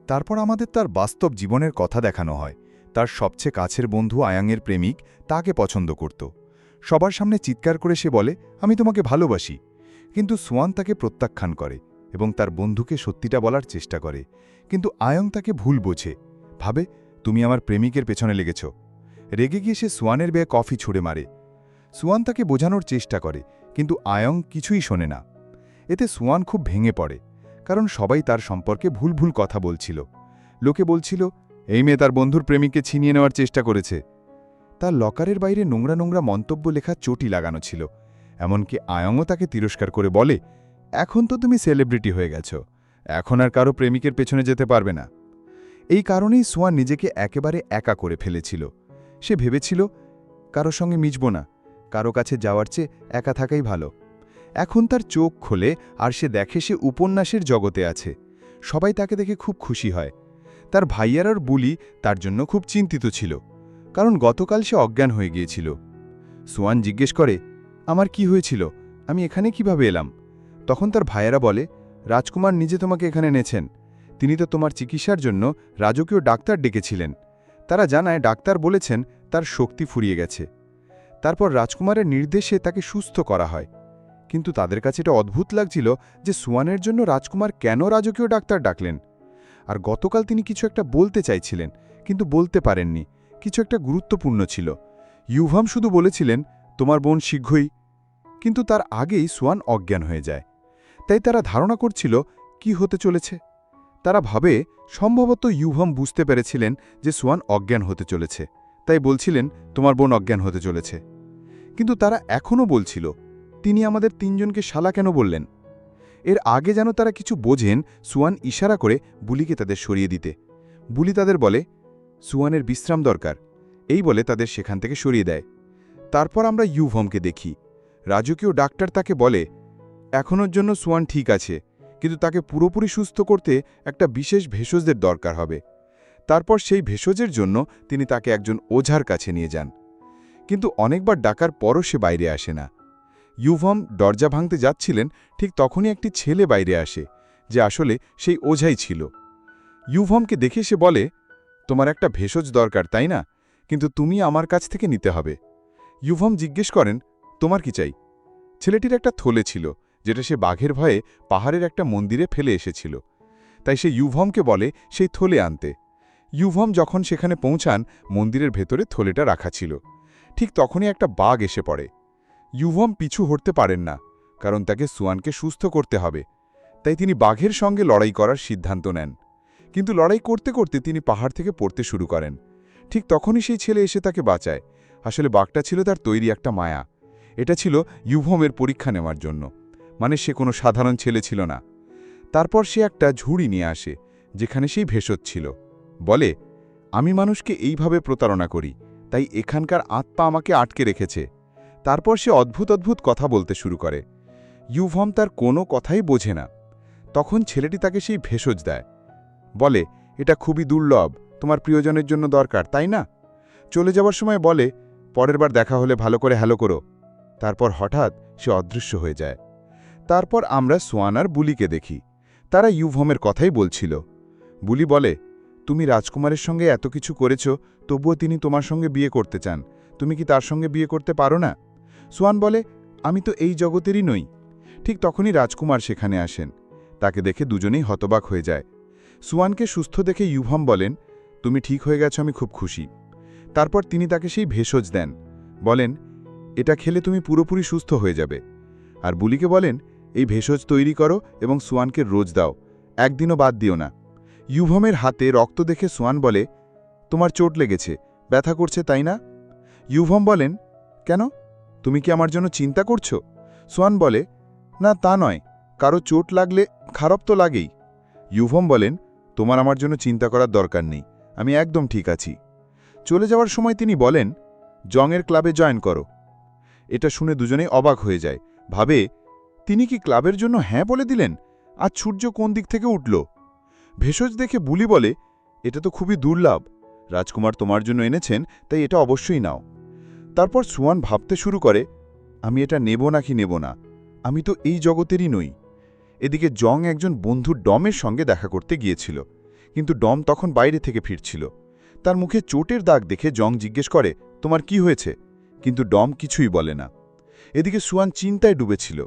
তারপর আমাদের তার বাস্তব জীবনের কথা দেখানো হয়। তার সবচেয়ে কাছের বন্ধু আয়াংয়ের প্রেমিক তাকে পছন্দ করত। সবার সামনে চিৎকার করে সে বলে, আমি তোমাকে ভালোবাসি। কিন্তু সোয়ান তাকে প্রত্যাখ্যান করে এবং তার বন্ধুকে সত্যিটা বলার চেষ্টা করে। কিন্তু আয়ং তাকে ভুল বোঝে, ভাবে তুমি আমার প্রেমিকের পেছনে লেগেছ। রেগে গিয়ে সে সোয়ানের বেয়ে কফি ছুঁড়ে মারে। সোয়ান তাকে বোঝানোর চেষ্টা করে, কিন্তু আয়ং কিছুই শোনে না। এতে সোয়ান খুব ভেঙে পড়ে, কারণ সবাই তার সম্পর্কে ভুল ভুল কথা বলছিল। লোকে বলছিল, এই মেয়ে তার বন্ধুর প্রেমিককে ছিনিয়ে নেওয়ার চেষ্টা করেছে। তার লকারের বাইরে নোংরা নোংরা মন্তব্য লেখা চটি লাগানো ছিল। এমনকি আয়ংও তাকে তিরস্কার করে বলে, এখন তো তুমি সেলিব্রিটি হয়ে গেছ, এখন আর কারো প্রেমিকের পেছনে যেতে পারবে না। এই কারণেই সোয়ান নিজেকে একেবারে একা করে ফেলেছিল। সে ভেবেছিল, কারো সঙ্গে মিশব না, কারো কাছে যাওয়ার চেয়ে একা থাকাই ভালো। এখন তার চোখ খোলে আর সে দেখে সে উপন্যাসের জগতে আছে। সবাই তাকে দেখে খুব খুশি হয়। তার ভাইয়ারার বুলি তার জন্য খুব চিন্তিত ছিল, কারণ গতকাল সে অজ্ঞান হয়ে গিয়েছিল। সোয়ান জিজ্ঞেস করে, আমার কি হয়েছিল, আমি এখানে কিভাবে এলাম? তখন তার ভাইয়েরা বলে, রাজকুমার নিজে তোমাকে এখানে এনেছেন। তিনি তো তোমার চিকিৎসার জন্য রাজকীয় ডাক্তার ডেকেছিলেন। তারা জানায় ডাক্তার বলেছেন তার শক্তি ফুরিয়ে গেছে। তারপর রাজকুমারের নির্দেশে তাকে সুস্থ করা হয়। কিন্তু তাদের কাছে এটা অদ্ভুত লাগছিল যে সোয়ানের জন্য রাজকুমার কেন রাজকীয় ডাক্তার ডাকলেন। আর গতকাল তিনি কিছু একটা বলতে চাইছিলেন, কিন্তু বলতে পারেননি। কিছু একটা গুরুত্বপূর্ণ ছিল। ইউভাম শুধু বলেছিলেন, তোমার বোন শীঘ্রই। কিন্তু তার আগেই সোয়ান অজ্ঞান হয়ে যায়। তাই তারা ধারণা করছিল কি হতে চলেছে। তারা ভাবে সম্ভবত ইউভাম বুঝতে পেরেছিলেন যে সোয়ান অজ্ঞান হতে চলেছে, তাই বলছিলেন, তোমার বোন অজ্ঞান হতে চলেছে। কিন্তু তারা এখনও বলছিল, তিনি আমাদের তিনজনকে শালা কেন বললেন? এর আগে যেন তারা কিছু বোঝেন, সোয়ান ইশারা করে বুলিকে তাদের সরিয়ে দিতে। বুলি তাদের বলে, সোয়ানের বিশ্রাম দরকার, এই বলে তাদের সেখান থেকে সরিয়ে দেয়। তারপর আমরা ইউভমকে দেখি। রাজকীয় ডাক্তার তাকে বলে, এখনোর জন্য সোয়ান ঠিক আছে, কিন্তু তাকে পুরোপুরি সুস্থ করতে একটা বিশেষ ভেষজদের দরকার হবে। তারপর সেই ভেষজের জন্য তিনি তাকে একজন ওঝার কাছে নিয়ে যান। কিন্তু অনেকবার ডাকার পরও সে বাইরে আসে না। ইউভম দরজা ভাঙতে যাচ্ছিলেন, ঠিক তখনই একটি ছেলে বাইরে আসে, যে আসলে সেই ওঝাই ছিল। ইউভমকে দেখে সে বলে, তোমার একটা ভেষজ দরকার তাই না, কিন্তু তুমি আমার কাছ থেকে নিতে হবে। ইউভম জিজ্ঞেস করেন, তোমার কি চাই? ছেলেটির একটা থলে ছিল, যেটা সে বাঘের ভয়ে পাহাড়ের একটা মন্দিরে ফেলে এসেছিল। তাই সে ইউভমকে বলে সেই থলে আনতে। ইউভম যখন সেখানে পৌঁছান, মন্দিরের ভেতরে থলেটা রাখা ছিল। ঠিক তখনই একটা বাঘ এসে পড়ে। ইউভম পিছু হটতে পারেন না, কারণ তাকে সোয়ানকে সুস্থ করতে হবে। তাই তিনি বাঘের সঙ্গে লড়াই করার সিদ্ধান্ত নেন। কিন্তু লড়াই করতে করতে তিনি পাহাড় থেকে পড়তে শুরু করেন। ঠিক তখনই সেই ছেলে এসে তাকে বাঁচায়। আসলে বাঘটা ছিল তার তৈরি একটা মায়া। এটা ছিল ইউভমের পরীক্ষা নেওয়ার জন্য, মানে সে কোনো সাধারণ ছেলে ছিল না। তারপর সে একটা ঝুড়ি নিয়ে আসে, যেখানে সেই ভেষজ ছিল। বলে, আমি মানুষকে এইভাবে প্রতারণা করি, তাই এখানকার আত্মা আমাকে আটকে রেখেছে। তারপর সে অদ্ভুত অদ্ভুত কথা বলতে শুরু করে। ইউভম তার কোনো কথাই বোঝে না। তখন ছেলেটি তাকে সেই ভেষজ দেয়। বলে, এটা খুবই দুর্লভ, তোমার প্রিয়জনের জন্য দরকার তাই না? চলে যাওয়ার সময় বলে, পরের বার দেখা হলে ভালো করে হ্যালো করো। তারপর হঠাৎ সে অদৃশ্য হয়ে যায়। তারপর আমরা সোয়ান আর বুলিকে দেখি। তারা ইউভমের কথাই বলছিল। বুলি বলে, তুমি রাজকুমারের সঙ্গে এত কিছু করেছ, তবুও তিনি তোমার সঙ্গে বিয়ে করতে চান। তুমি কি তার সঙ্গে বিয়ে করতে পারো না? সোয়ান বলে, আমি তো এই জগতেরই নই। ঠিক তখনই রাজকুমার সেখানে আসেন। তাকে দেখে দুজনেই হতবাক হয়ে যায়। সোয়ানকে সুস্থ দেখে ইউভম বলেন, তুমি ঠিক হয়ে গেছো, আমি খুব খুশি। তারপর তিনি তাকে সেই ভেষজ দেন। বলেন, এটা খেলে তুমি পুরোপুরি সুস্থ হয়ে যাবে। আর বুলিকে বলেন, এই ভেষজ তৈরি করো এবং সোয়ানকে রোজ দাও, একদিনও বাদ দিও না। ইউভমের হাতে রক্ত দেখে সোয়ান বলে, তোমার চোট লেগেছে, ব্যথা করছে তাই না? ইউভম বলেন, কেন, তুমি কি আমার জন্য চিন্তা করছো? সোয়ান বলে, না তা নয়, কারো চোট লাগলে খারাপ তো লাগেই। ইউভম বলেন, তোমার আমার জন্য চিন্তা করার দরকার নেই, আমি একদম ঠিক আছি। চলে যাওয়ার সময় তিনি বলেন, জংয়ের ক্লাবে জয়েন করো। এটা শুনে দুজনেই অবাক হয়ে যায়, ভাবে তিনি কি ক্লাবের জন্য হ্যাঁ বলে দিলেন? আজ সূর্য কোন দিক থেকে উঠল? ভেষজ দেখে বুলি বলে, এটা তো খুবই দুর্লভ, রাজকুমার তোমার জন্য এনেছেন, তাই এটা অবশ্যই নাও। তারপর সোয়ান ভাবতে শুরু করে, আমি এটা নেব নাকি নেব না, আমি তো এই জগতেরই নই। এদিকে জং একজন বন্ধু ডমের সঙ্গে দেখা করতে গিয়েছিল। কিন্তু ডম তখন বাইরে থেকে ফিরছিল। তার মুখে চোটের দাগ দেখে জং জিজ্ঞেস করে, তোমার কি হয়েছে? কিন্তু ডম কিছুই বলে না। এদিকে সুয়ান চিন্তায় ডুবেছিল।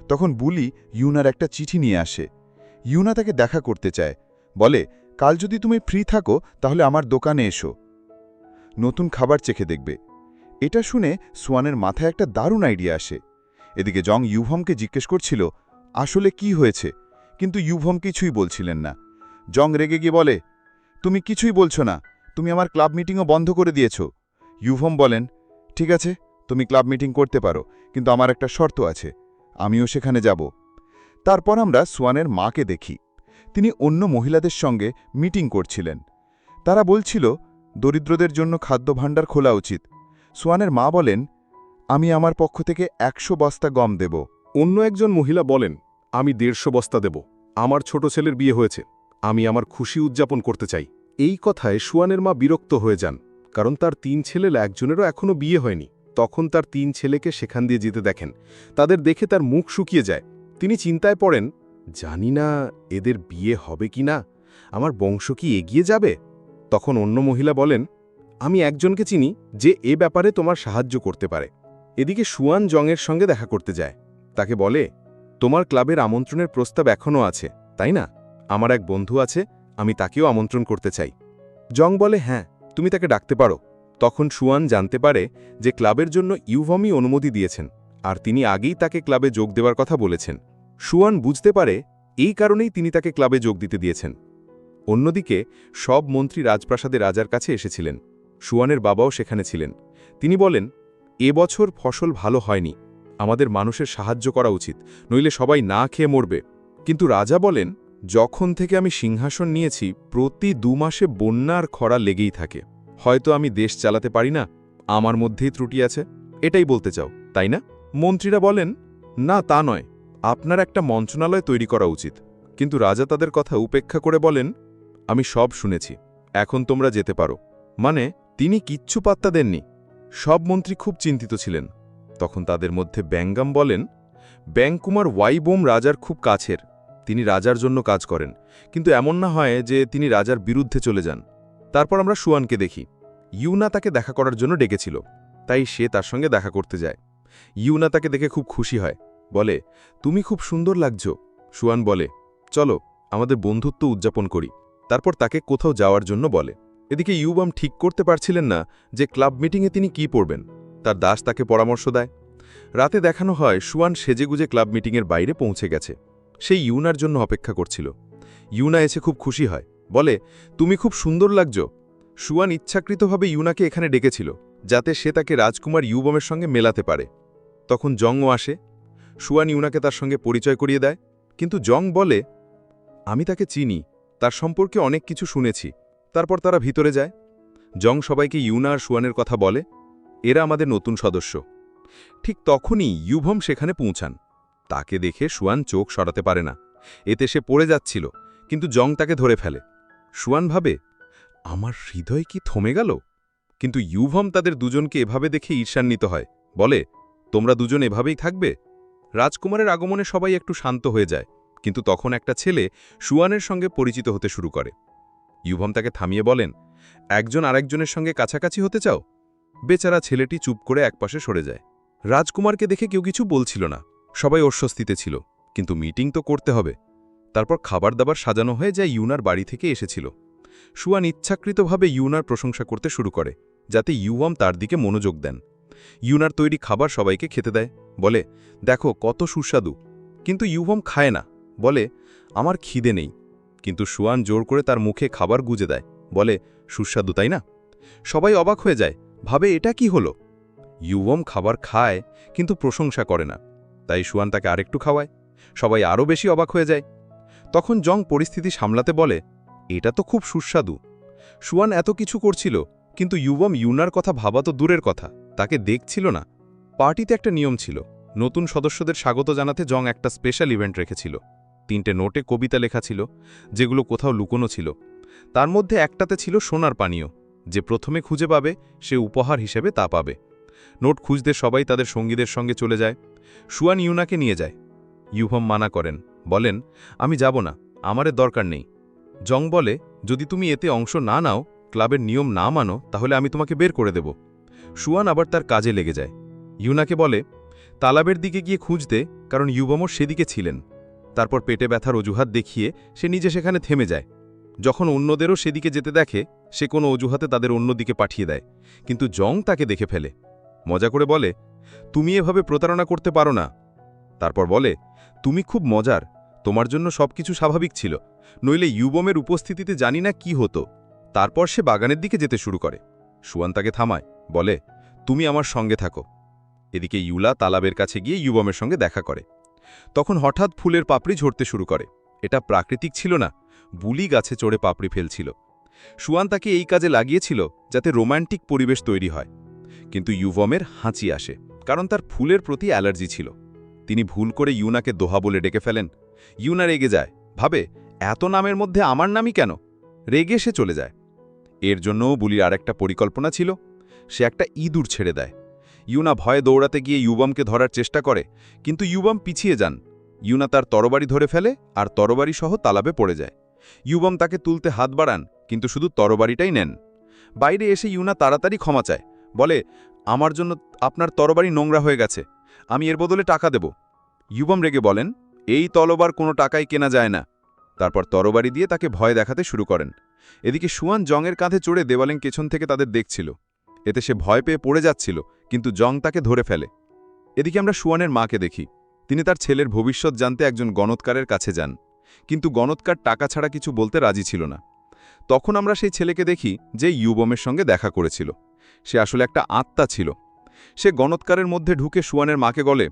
তখন বুলি ইউনার একটা চিঠি নিয়ে আসে। ইউনা তাকে দেখা করতে চায়, বলে, কাল যদি তুমি ফ্রি থাকো তাহলে আমার দোকানে এসো, নতুন খাবার চেখে দেখবে। এটা শুনে সুয়ানের মাথায় একটা দারুণ আইডিয়া আসে। এদিকে জং ইউভমকে জিজ্ঞেস করছিল আসলে কি হয়েছে, কিন্তু ইউভম কিছুই বলছিলেন না। জং রেগে গিয়ে বলে, তুমি কিছুই বলছো না, তুমি আমার ক্লাব মিটিংও বন্ধ করে দিয়েছ। ইউভম বলেন, ঠিক আছে, তুমি ক্লাব মিটিং করতে পারো, কিন্তু আমার একটা শর্ত আছে, আমিও সেখানে যাব। তারপর আমরা সুয়ানের মাকে দেখি। তিনি অন্য মহিলাদের সঙ্গে মিটিং করছিলেন। তারা বলছিল দরিদ্রদের জন্য খাদ্যভাণ্ডার খোলা উচিত। সুয়ানের মা বলেন, আমি আমার পক্ষ থেকে 100 বস্তা গম দেব। অন্য একজন মহিলা বলেন, আমি 150 বস্তা দেব। আমার ছোট ছেলের বিয়ে হয়েছে, আমি আমার খুশি উদযাপন করতে চাই। এই কথায় সুয়ানের মা বিরক্ত হয়ে যান, কারণ তার 3 ছেলের একজনেরও এখনও বিয়ে হয়নি। তখন তার 3 ছেলেকে সেখান দিয়ে যেতে দেখেন। তাদের দেখে তার মুখ শুকিয়ে যায়। তিনি চিন্তায় পড়েন, জানি না এদের বিয়ে হবে কি না, আমার বংশ কি এগিয়ে যাবে। তখন অন্য মহিলা বলেন, আমি একজনকে চিনি যে এ ব্যাপারে তোমার সাহায্য করতে পারে। এদিকে সুয়ান জংয়ের সঙ্গে দেখা করতে যায়। তাকে বলে, তোমার ক্লাবের আমন্ত্রণের প্রস্তাব এখনও আছে, তাই না? আমার এক বন্ধু আছে, আমি তাকেও আমন্ত্রণ করতে চাই। জং বলে, হ্যাঁ, তুমি তাকে ডাকতে পারো। তখন সুয়ান জানতে পারে যে ক্লাবের জন্য ইউভমই অনুমতি দিয়েছেন, আর তিনি আগেই তাকে ক্লাবে যোগ দেওয়ার কথা বলেছেন। সুয়ান বুঝতে পারে এই কারণেই তিনি তাকে ক্লাবে যোগ দিতে দিয়েছেন। অন্যদিকে সব মন্ত্রী রাজপ্রাসাদে রাজার কাছে এসেছিলেন। সুয়ানের বাবাও সেখানে ছিলেন। তিনি বলেন, এবছর ফসল ভালো হয়নি, আমাদের মানুষের সাহায্য করা উচিত, নইলে সবাই না খেয়ে মরবে। কিন্তু রাজা বলেন, যখন থেকে আমি সিংহাসন নিয়েছি প্রতি 2 মাসে বন্যার খরা লেগেই থাকে। হয়তো আমি দেশ চালাতে পারি না, আমার মধ্যেই ত্রুটি আছে, এটাই বলতে চাও, তাই না? মন্ত্রীরা বলেন, না, তা নয়, আপনার একটা মন্ত্রণালয় তৈরি করা উচিত। কিন্তু রাজা তাদের কথা উপেক্ষা করে বলেন, আমি সব শুনেছি, এখন তোমরা যেতে পারো। মানে তিনি কিচ্ছু পাত্তা দেননি। সব মন্ত্রী খুব চিন্তিত ছিলেন। তখন তাদের মধ্যে ব্যাঙ্গাম বলেন, ব্যাংকুমার ওয়াইবোম রাজার খুব কাছের, তিনি রাজার জন্য কাজ করেন, কিন্তু এমন না হয় যে তিনি রাজার বিরুদ্ধে চলে যান। তারপর আমরা সুয়ানকে দেখি। ইউনা তাকে দেখা করার জন্য ডেকেছিল, তাই সে তার সঙ্গে দেখা করতে যায়। ইউনা তাকে দেখে খুব খুশি হয়, বলে, তুমি খুব সুন্দর লাগছো। সুয়ান বলে, চলো আমাদের বন্ধুত্ব উদযাপন করি। তারপর তাকে কোথাও যাওয়ার জন্য বলে। এদিকে ইউবাম ঠিক করতে পারছিলেন না যে ক্লাব মিটিংয়ে তিনি কি পড়বেন। তার দাস তাকে পরামর্শ দেয়। রাতে দেখানো হয় সুয়ান সেজেগুজে ক্লাব মিটিংয়ের বাইরে পৌঁছে গেছে। সেই ইউনার জন্য অপেক্ষা করছিল। ইউনা এসে খুব খুশি হয়, বলে, তুমি খুব সুন্দর লাগছো। সুয়ান ইচ্ছাকৃতভাবে ইউনাকে এখানে ডেকেছিল, যাতে সে তাকে রাজকুমার ইউবমের সঙ্গে মেলাতে পারে। তখন জংও আসে। সুয়ান ইউনাকে তার সঙ্গে পরিচয় করিয়ে দেয়, কিন্তু জং বলে, আমি তাকে চিনি, তার সম্পর্কে অনেক কিছু শুনেছি। তারপর তারা ভিতরে যায়। জং সবাইকে ইউনা আর সুয়ানের কথা বলে, এরা আমাদের নতুন সদস্য। ঠিক তখনই ইউভম সেখানে পৌঁছান। তাকে দেখে সুয়ান চোখ সরাতে পারে না। এতে সে পড়ে যাচ্ছিল, কিন্তু জং তাকে ধরে ফেলে। সুয়ান ভাবে, আমার হৃদয় কি থমে গেল? কিন্তু ইউভম তাদের দুজনকে এভাবে দেখে ঈর্ষান্বিত হয়, বলে, তোমরা দুজন এভাবেই থাকবে? রাজকুমারের আগমনে সবাই একটু শান্ত হয়ে যায়, কিন্তু তখন একটা ছেলে সুয়ানের সঙ্গে পরিচিত হতে শুরু করে। ইউভম তাকে থামিয়ে বলেন, একজন আরেকজনের সঙ্গে কাছাকাছি হতে চাও? বেচারা ছেলেটি চুপ করে একপাশে সরে যায়। রাজকুমারকে দেখে কেউ কিছু বলছিল না, সবাই অস্বস্তিতে ছিল, কিন্তু মিটিং তো করতে হবে। তারপর খাবার দাবার সাজানো হয়ে যা ইউনার বাড়ি থেকে এসেছিল। সুয়ান ইচ্ছাকৃতভাবে ইউনার প্রশংসা করতে শুরু করে, যাতে ইউভম তার দিকে মনোযোগ দেন। ইউনার তৈরি খাবার সবাইকে খেতে দেয়, বলে, দেখো কত সুস্বাদু। কিন্তু ইউভম খায় না, বলে, আমার খিদে নেই। কিন্তু সুয়ান জোর করে তার মুখে খাবার গুজে দেয়, বলে, সুস্বাদু তাই না? সবাই অবাক হয়ে যায়, ভাবে এটা কি হলো। ইউভম খাবার খায়, কিন্তু প্রশংসা করে না, তাই সুয়ান তাকে আরেকটু খাওয়ায়। সবাই আরও বেশি অবাক হয়ে যায়। তখন জং পরিস্থিতি সামলাতে বলে, এটা তো খুব সুস্বাদু। সুয়ান এত কিছু করছিল, কিন্তু ইউভম ইউনার কথা ভাবা তো দূরের কথা, তাকে দেখছিল না। পার্টিতে একটা নিয়ম ছিল, নতুন সদস্যদের স্বাগত জানাতে জং একটা স্পেশাল ইভেন্ট রেখেছিল। 3টে নোটে কবিতা লেখা ছিল, যেগুলো কোথাও লুকোনো ছিল। তার মধ্যে একটাতে ছিল সোনার পানীয়, যে প্রথমে খুঁজে পাবে সে উপহার হিসেবে তা পাবে। নোট খুঁজতে সবাই তাদের সঙ্গীদের সঙ্গে চলে যায়। সুয়ান ইউনাকে নিয়ে যায়। ইউভম মানা করেন, বলেন, আমি যাব না, আমারে দরকার নেই। জং বলে, যদি তুমি এতে অংশ না নাও, ক্লাবের নিয়ম না মানো, তাহলে আমি তোমাকে বের করে দেব। সুয়ান আবার তার কাজে লেগে যায়। ইউনাকে বলে তালাবের দিকে গিয়ে খুঁজতে, কারণ ইউবমর সেদিকে ছিলেন। তারপর পেটে ব্যথার অজুহাত দেখিয়ে সে নিজে সেখানে থেমে যায়। যখন অন্যদেরও সেদিকে যেতে দেখে, সে কোনো অজুহাতে তাদের অন্যদিকে পাঠিয়ে দেয়, কিন্তু জং তাকে দেখে ফেলে। মজা করে বলে, তুমি এভাবে প্রতারণা করতে পারো না। তারপর বলে, তুমি খুব মজার, তোমার জন্য সবকিছু স্বাভাবিক ছিল, নইলে ইউবমের উপস্থিতিতে জানি না কি হতো। তারপর সে বাগানের দিকে যেতে শুরু করে। সুয়ান তাকে থামায়, বলে, তুমি আমার সঙ্গে থাকো। এদিকে ইউলা তালাবের কাছে গিয়ে ইউবমের সঙ্গে দেখা করে। তখন হঠাৎ ফুলের পাপড়ি ঝরতে শুরু করে। এটা প্রাকৃতিক ছিল না, বুলি গাছে চড়ে পাপড়ি ফেলছিল। সুয়ান তাকে এই কাজে লাগিয়েছিল যাতে রোম্যান্টিক পরিবেশ তৈরি হয়। কিন্তু ইউবমের হাঁচি আসে, কারণ তার ফুলের প্রতি অ্যালার্জি ছিল। তিনি ভুল করে ইউনাকে দোহা বলে ডেকে ফেলেন। ইউনা রেগে যায়, ভাবে এত নামের মধ্যে আমার নামই কেন। রেগে সে চলে যায়। এর জন্যও বুলির আরেকটা পরিকল্পনা ছিল। সে একটা ইঁদুর ছেড়ে দেয়। ইউনা ভয়ে দৌড়াতে গিয়ে ইউবমকে ধরার চেষ্টা করে, কিন্তু ইউবম পিছিয়ে যান। ইউনা তার তরবারি ধরে ফেলে আর তরবারি সহ তালাবে পড়ে যায়। ইউবম তাকে তুলতে হাত বাড়ান, কিন্তু শুধু তরবারিটাই নেন। বাইরে এসে ইউনা তাড়াতাড়ি ক্ষমা চায়, বলে, আমার জন্য আপনার তরবারি নোংরা হয়ে গেছে, আমি এর বদলে টাকা দেব। ইউবম রেগে বলেন, এই তলোয়ার কোনো টাকায় কেনা যায় না। তারপর তরবারি দিয়ে তাকে ভয় দেখাতে শুরু করেন। এদিকে সুয়ান জংয়ের কাঁধে চড়ে দেওয়ালের পেছন থেকে তাদের দেখছিল। এতে সে ভয় পেয়ে পড়ে যাচ্ছিল, কিন্তু জং তাকে ধরে ফেলে। এদিকে আমরা সুয়ানের মাকে দেখি। তিনি তার ছেলের ভবিষ্যৎ জানতে একজন গণৎকারের কাছে যান, কিন্তু গণৎকার টাকা ছাড়া কিছু বলতে রাজি ছিল না। তখন আমরা সেই ছেলেকে দেখি যে ইউবমের সঙ্গে দেখা করেছিল। সে আসলে একটা আত্মা ছিল। সে গণৎকারের মধ্যে ঢুকে সুয়ানের মাকে বলে,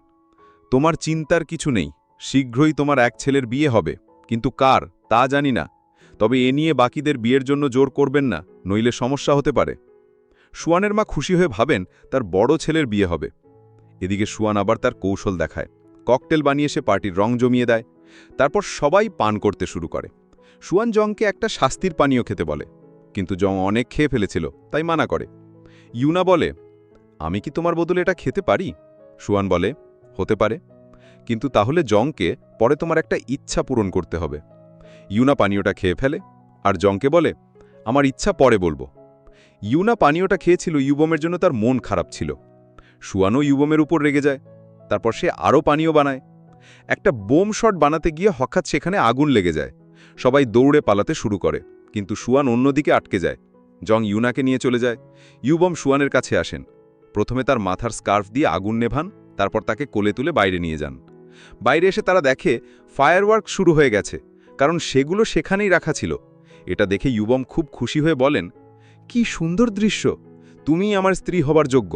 তোমার চিন্তার কিছু নেই, শীঘ্রই তোমার এক ছেলের বিয়ে হবে, কিন্তু কার তা জানি না। তবে এ নিয়ে বাকিদের বিয়ের জন্য জোর করবেন না, নইলে সমস্যা হতে পারে। সুয়ানের মা খুশি হয়ে ভাবেন তার বড় ছেলের বিয়ে হবে। এদিকে সুয়ান আবার তার কৌশল দেখায়। ককটেল বানিয়ে সে পার্টির রং জমিয়ে দেয়। তারপর সবাই পান করতে শুরু করে। সুয়ান জংকে একটা শাস্তির পানীয় খেতে বলে, কিন্তু জং অনেক খেয়ে ফেলেছিল, তাই মানা করে। ইউনা বলে, আমি কি তোমার বদলে এটা খেতে পারি? সুয়ান বলে, হতে পারে, কিন্তু তাহলে জংকে পরে তোমার একটা ইচ্ছা পূরণ করতে হবে। ইউনা পানীয়টা খেয়ে ফেলে, আর জংকে বলে, আমার ইচ্ছা পরে বলবো। ইউনা পানীয়টা খেয়েছিল, ইউবমের জন্য তার মন খারাপ ছিল। সুয়ানও ইউবমের উপর রেগে যায়। তারপর সে আরও পানীয় বানায়। একটা বোম শট বানাতে গিয়ে হঠাৎ সেখানে আগুন লেগে যায়। সবাই দৌড়ে পালাতে শুরু করে, কিন্তু সুয়ান অন্যদিকে আটকে যায়। জং ইউনাকে নিয়ে চলে যায়। ইউবম সুয়ানের কাছে আসেন। প্রথমে তার মাথার স্কার্ফ দিয়ে আগুন নেভান, তারপর তাকে কোলে তুলে বাইরে নিয়ে যান। বাইরে এসে তারা দেখে ফায়ারওয়ার্ক শুরু হয়ে গেছে, কারণ সেগুলো সেখানেই রাখা ছিল। এটা দেখে ইউবম খুব খুশি হয়ে বলেন, কি সুন্দর দৃশ্য, তুমিই আমার স্ত্রী হবার যোগ্য।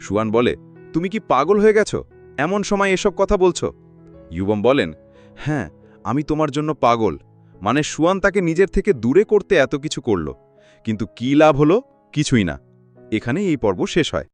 সুয়ান বলে, তুমি কি পাগল হয়ে গেছ, এমন সময় এসব কথা বলছো? ইউবম বলেন, হ্যাঁ, আমি তোমার জন্য পাগল। মানে সুয়ান তাকে নিজের থেকে দূরে করতে এত কিছু করল, কিন্তু কী লাভ হলো? কিছুই না। এখানেই এই পর্ব শেষ হয়।